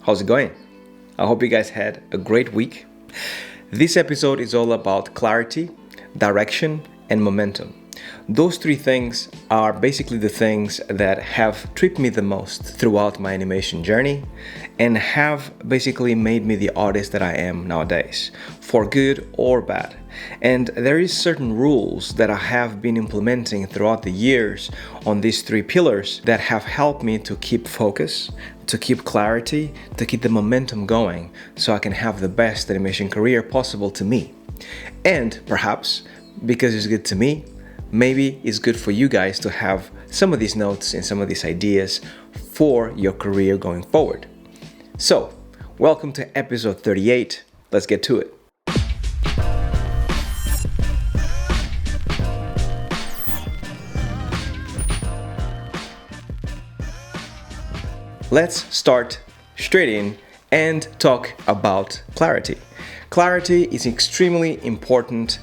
How's it going? I hope you guys had a great week. This episode is all about clarity, direction, and momentum. Those three things are basically the things that have tripped me the most throughout my animation journey and have basically made me the artist that I am nowadays, for good or bad. And there is certain rules that I have been implementing throughout the years on these three pillars that have helped me to keep focus, to keep clarity, to keep the momentum going so I can have the best animation career possible to me. And perhaps, because it's good to me, maybe it's good for you guys to have some of these notes and some of these ideas for your career going forward. So, welcome to episode 38. Let's get to it. Let's start straight in and talk about clarity. Clarity is extremely important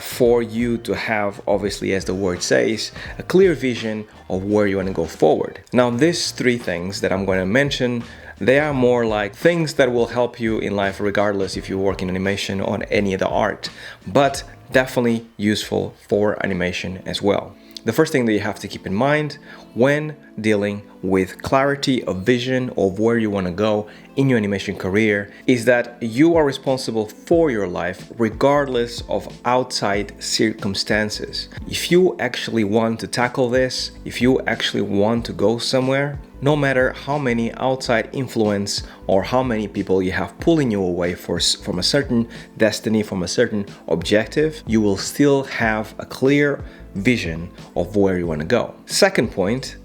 for you to have, obviously, as the word says, a clear vision of where you want to go forward. Now, these three things that I'm going to mention, they are more like things that will help you in life regardless if you work in animation or any other art, but definitely useful for animation as well. The first thing that you have to keep in mind when dealing with clarity of vision of where you want to go in your animation career is that you are responsible for your life regardless of outside circumstances. If you actually want to tackle this, if you actually want to go somewhere, no matter how many outside influence or how many people you have pulling you away from a certain destiny, from a certain objective, you will still have a clear vision of where you want to go. Second point,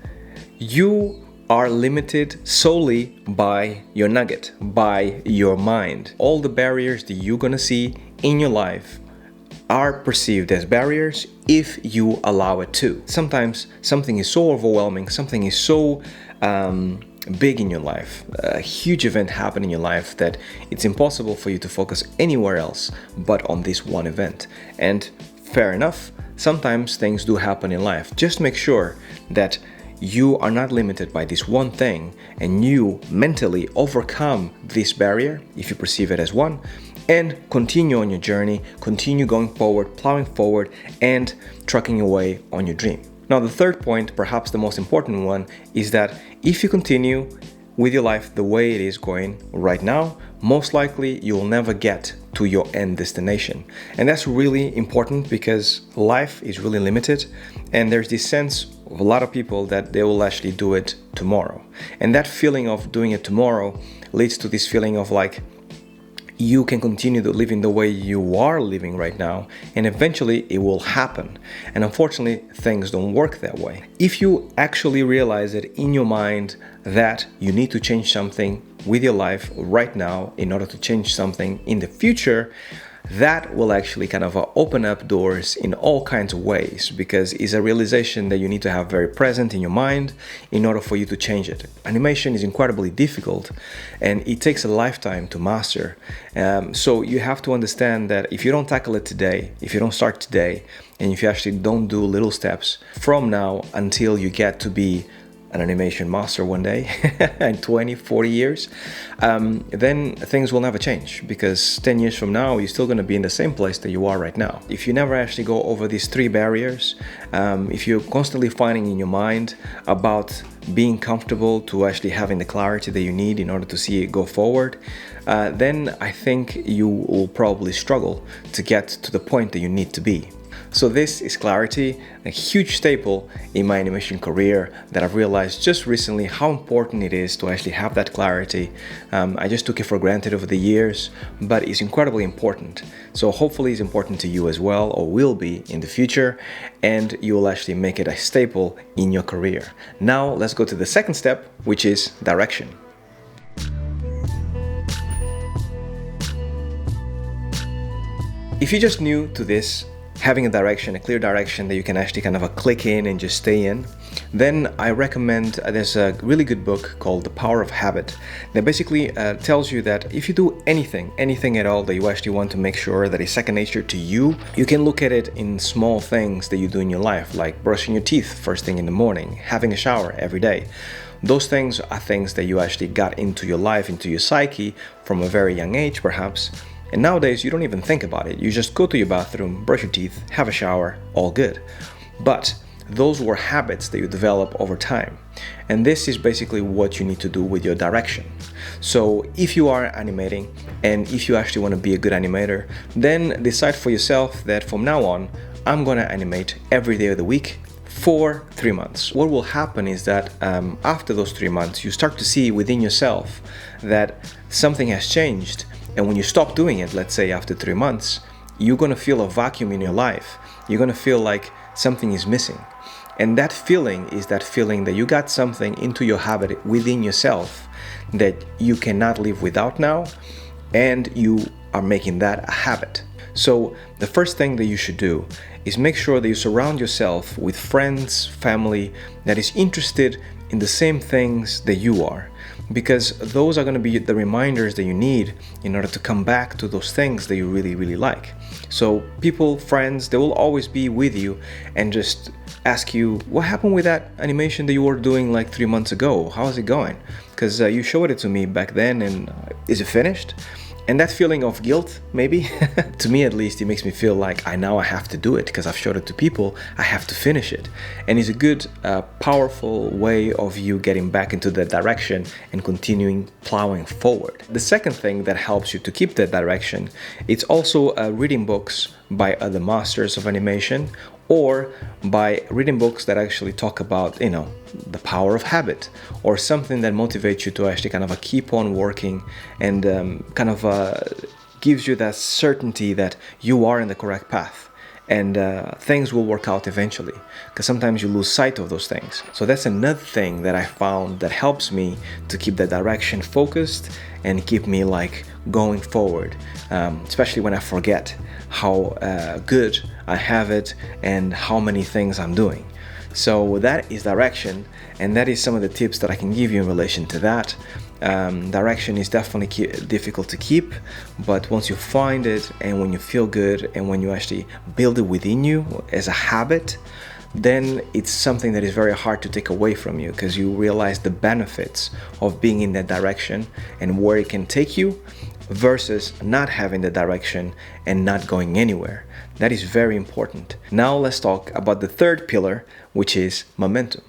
you are limited solely by your nugget, by your mind. All the barriers that you're gonna see in your life are perceived as barriers if you allow it to. Sometimes something is so overwhelming, something is so big in your life, a huge event happened in your life that it's impossible for you to focus anywhere else but on this one event. And fair enough, sometimes things do happen in life. Just make sure that you are not limited by this one thing and you mentally overcome this barrier, if you perceive it as one, and continue on your journey, continue going forward, plowing forward, and trucking away on your dream. Now, the third point, perhaps the most important one, is that if you continue with your life the way it is going right now, most likely you will never get to your end destination. And that's really important because life is really limited and there's this sense of a lot of people that they will actually do it tomorrow. And that feeling of doing it tomorrow leads to this feeling of like you can continue to live in the way you are living right now and eventually it will happen. And unfortunately, things don't work that way. If you actually realize it in your mind that you need to change something with your life right now in order to change something in the future, that will actually kind of open up doors in all kinds of ways because it's a realization that you need to have very present in your mind in order for you to change it. Animation is incredibly difficult and it takes a lifetime to master. So you have to understand that if you don't tackle it today, if you don't start today, and if you actually don't do little steps from now until you get to be an animation master one day in 20, 40 years, then things will never change because 10 years from now, you're still going to be in the same place that you are right now. If you never actually go over these three barriers, if you're constantly fighting in your mind about being comfortable to actually having the clarity that you need in order to see it go forward, then I think you will probably struggle to get to the point that you need to be. So this is clarity, a huge staple in my animation career that I've realized just recently how important it is to actually have that clarity. I just took it for granted over the years, but it's incredibly important. So hopefully it's important to you as well, or will be in the future, and you will actually make it a staple in your career. Now let's go to the second step, which is direction. If you're just new to this, having a direction, a clear direction that you can actually kind of click in and just stay in, then I recommend, there's a really good book called The Power of Habit that basically tells you that if you do anything at all that you actually want to make sure that is second nature to you, you can look at it in small things that you do in your life, like brushing your teeth first thing in the morning, having a shower every day. Those things are things that you actually got into your life, into your psyche from a very young age perhaps. And nowadays you don't even think about it. You just go to your bathroom, brush your teeth, have a shower, all good. But those were habits that you develop over time. And this is basically what you need to do with your direction. So if you are animating and if you actually want to be a good animator, then decide for yourself that from now on, I'm going to animate every day of the week for 3 months. What will happen is that after those 3 months, you start to see within yourself that something has changed. And when you stop doing it, let's say after 3 months, you're going to feel a vacuum in your life. You're going to feel like something is missing. And that feeling is that feeling that you got something into your habit within yourself that you cannot live without now, and you are making that a habit. So the first thing that you should do is make sure that you surround yourself with friends, family that is interested in the same things that you are, because those are going to be the reminders that you need in order to come back to those things that you really, really like. So people, friends, they will always be with you and just ask you, what happened with that animation that you were doing like 3 months ago? How's it going? Because you showed it to me back then, and is it finished? And that feeling of guilt, maybe, to me at least, it makes me feel like I have to do it because I've showed it to people, I have to finish it. And it's a good, powerful way of you getting back into that direction and continuing plowing forward. The second thing that helps you to keep that direction, it's also reading books by other masters of animation, or by reading books that actually talk about, the power of habit, or something that motivates you to actually kind of keep on working and gives you that certainty that you are in the correct path and things will work out eventually, because sometimes you lose sight of those things. So that's another thing that I found that helps me to keep the direction focused and keep me like going forward, especially when I forget how good I have it and how many things I'm doing. So that is direction, and that is some of the tips that I can give you in relation to that. Direction is definitely difficult to keep, but once you find it and when you feel good and when you actually build it within you as a habit, then it's something that is very hard to take away from you, because you realize the benefits of being in that direction and where it can take you versus not having the direction and not going anywhere. That is very important. Now let's talk about the third pillar, which is momentum.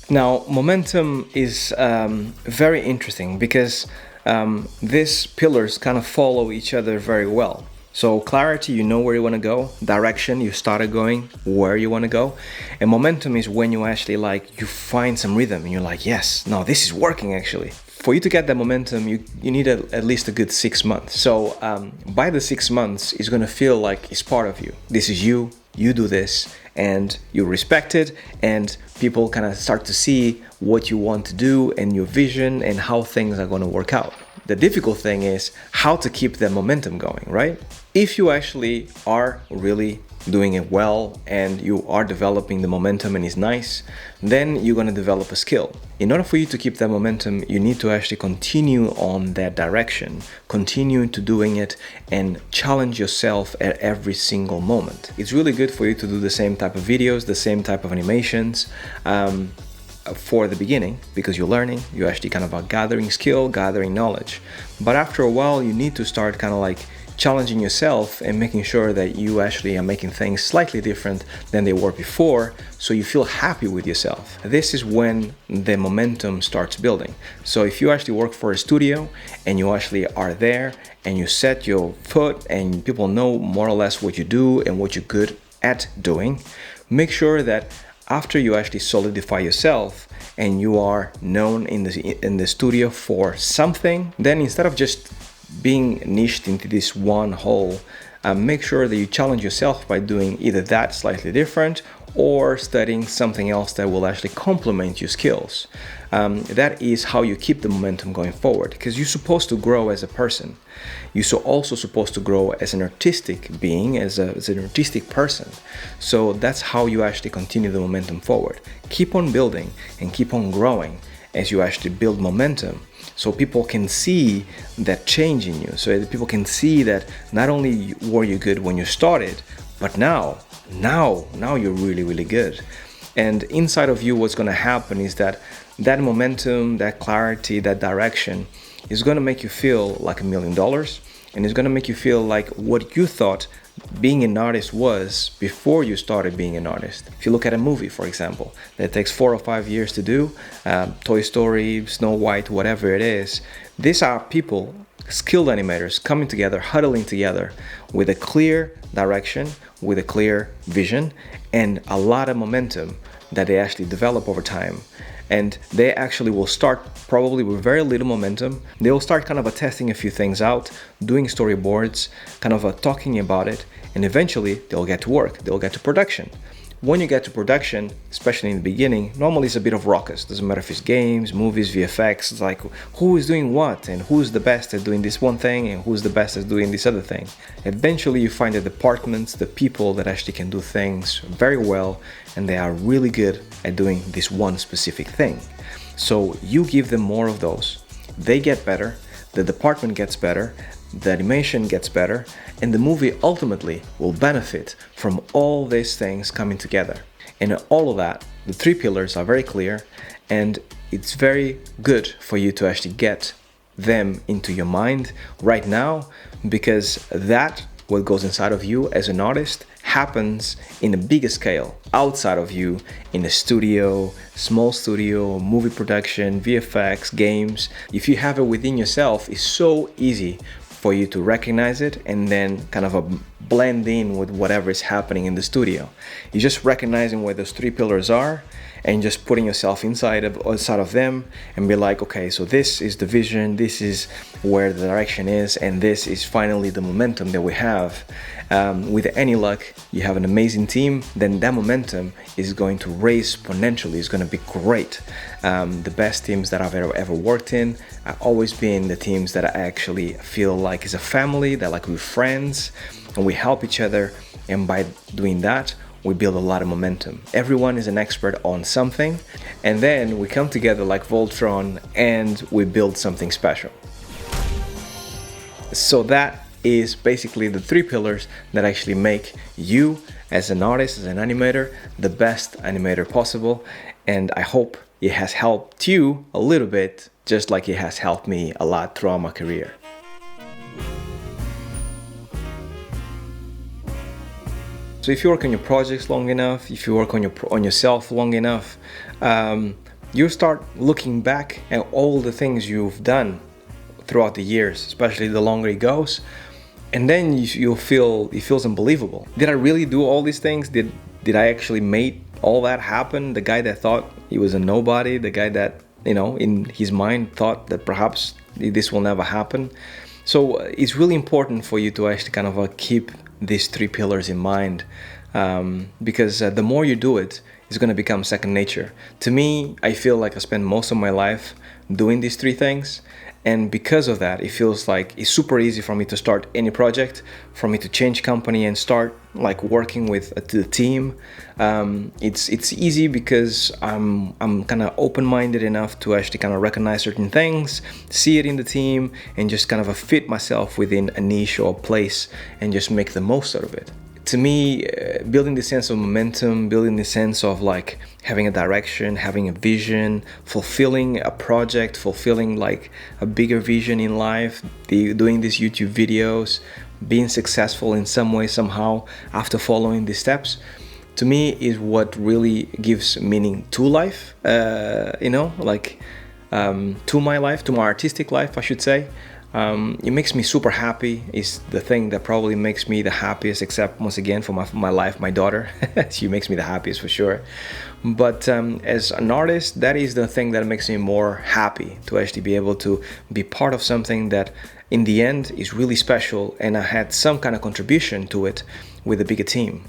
Now, momentum is very interesting because these pillars kind of follow each other very well. So clarity, you know where you want to go. Direction, you started going where you want to go. And momentum is when you actually you find some rhythm and you're like, yes, no, this is working actually. For you to get that momentum, you need at least a good 6 months. So by the 6 months, it's going to feel like it's part of you. This is you do this, and you respect it, and people kind of start to see what you want to do and your vision and how things are going to work out. The difficult thing is how to keep the momentum going, right? If you actually are really doing it well and you are developing the momentum and it's nice, then you're going to develop a skill. In order for you to keep that momentum, you need to actually continue on that direction, continue to doing it and challenge yourself at every single moment. It's really good for you to do the same type of videos, the same type of animations, for the beginning, because you're learning, you're actually kind of gathering skill, gathering knowledge. But after a while, you need to start kind of challenging yourself and making sure that you actually are making things slightly different than they were before, so you feel happy with yourself. This is when the momentum starts building. So if you actually work for a studio and you actually are there and you set your foot and people know more or less what you do and what you're good at doing, make sure that after you actually solidify yourself and you are known in the studio for something, then instead of just being niched into this one hole, make sure that you challenge yourself by doing either that slightly different or studying something else that will actually complement your skills. That is how you keep the momentum going forward, because you're supposed to grow as a person. You're also supposed to grow as an artistic being, as an artistic person. So that's how you actually continue the momentum forward. Keep on building and keep on growing as you actually build momentum, so people can see that change in you, so that people can see that not only were you good when you started, but now now you're really, really good. And inside of you, what's going to happen is that momentum, that clarity, that direction is going to make you feel like $1,000,000, and it's going to make you feel like what you thought being an artist was before you started being an artist. If you look at a movie, for example, that takes 4 or 5 years to do, Toy Story, Snow White, whatever it is, these are people, skilled animators, coming together, huddling together with a clear direction, with a clear vision, and a lot of momentum that they actually develop over time. And they actually will start probably with very little momentum. They'll start kind of testing a few things out, doing storyboards, kind of talking about it, and eventually they'll get to work, they'll get to production. When you get to production, especially in the beginning, normally it's a bit of ruckus. Doesn't matter if it's games, movies, VFX, it's like who is doing what and who's the best at doing this one thing and who's the best at doing this other thing. Eventually you find the departments, the people that actually can do things very well, and they are really good at doing this one specific thing. So you give them more of those, they get better, the department gets better, the animation gets better, and the movie ultimately will benefit from all these things coming together. And all of that, the 3 pillars are very clear, and it's very good for you to actually get them into your mind right now, because that what goes inside of you as an artist happens in a bigger scale outside of you, in a studio, small studio, movie production, VFX, games. If you have it within yourself, it's so easy for you to recognize it and then kind of blend in with whatever is happening in the studio. You're just recognizing where those 3 pillars are and just putting yourself inside of them and be like, okay, so this is the vision, this is where the direction is, and this is finally the momentum that we have. With any luck, you have an amazing team, then that momentum is going to raise exponentially. It's going to be great. The best teams that I've ever worked in have always been the teams that I actually feel like is a family, that like we're friends, and we help each other, and by doing that, we build a lot of momentum. Everyone is an expert on something, and then we come together like Voltron and we build something special. So that is basically the 3 pillars that actually make you as an artist, as an animator, the best animator possible. And I hope it has helped you a little bit, just like it has helped me a lot throughout my career. So if you work on your projects long enough, if you work on yourself long enough, you start looking back at all the things you've done throughout the years, especially the longer it goes, and then you'll feel it feels unbelievable. Did I really do all these things? Did I actually make all that happen? The guy that thought he was a nobody, the guy that, you know, in his mind thought that perhaps this will never happen. So it's really important for you to actually kind of keep these 3 pillars in mind, because the more you do it, it's going to become second nature. To me, I feel like I spend most of my life doing these 3 things, and because of that, it feels like it's super easy for me to start any project, for me to change company and start like working with the team. It's easy because I'm kind of open-minded enough to actually kind of recognize certain things, see it in the team, and just kind of fit myself within a niche or place and just make the most out of it. To me, building this sense of momentum, building this sense of like having a direction, having a vision, fulfilling a project, fulfilling like a bigger vision in life, doing these YouTube videos, being successful in some way, somehow, after following these steps, to me is what really gives meaning to life, to my life, to my artistic life, I should say. It makes me super happy. It's the thing that probably makes me the happiest, except once again for my life, my daughter. She makes me the happiest for sure. But as an artist, that is the thing that makes me more happy, to actually be able to be part of something that in the end is really special, and I had some kind of contribution to it with a bigger team.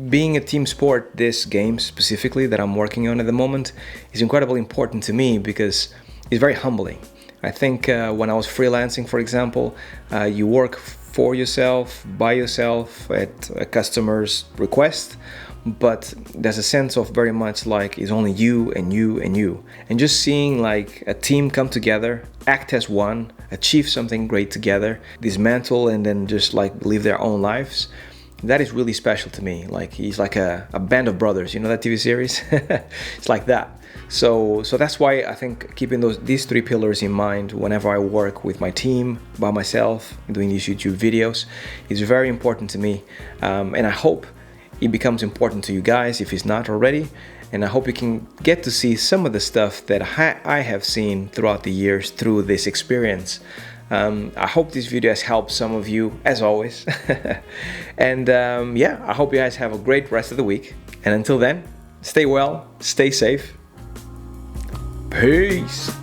Being a team sport, this game specifically that I'm working on at the moment is incredibly important to me because it's very humbling. I think when I was freelancing, for example, you work for yourself, by yourself, at a customer's request, but there's a sense of very much like it's only you and you and you. And just seeing like a team come together, act as one, achieve something great together, dismantle and then just like live their own lives, That is really special to me. Like he's like a band of brothers, you know that TV series? It's like that. So that's why I think keeping these three pillars in mind whenever I work with my team, by myself, doing these YouTube videos, is very important to me. And I hope it becomes important to you guys if it's not already. And I hope you can get to see some of the stuff that I have seen throughout the years through this experience. I hope this video has helped some of you, as always. And yeah, I hope you guys have a great rest of the week. And until then, stay well, stay safe. Peace.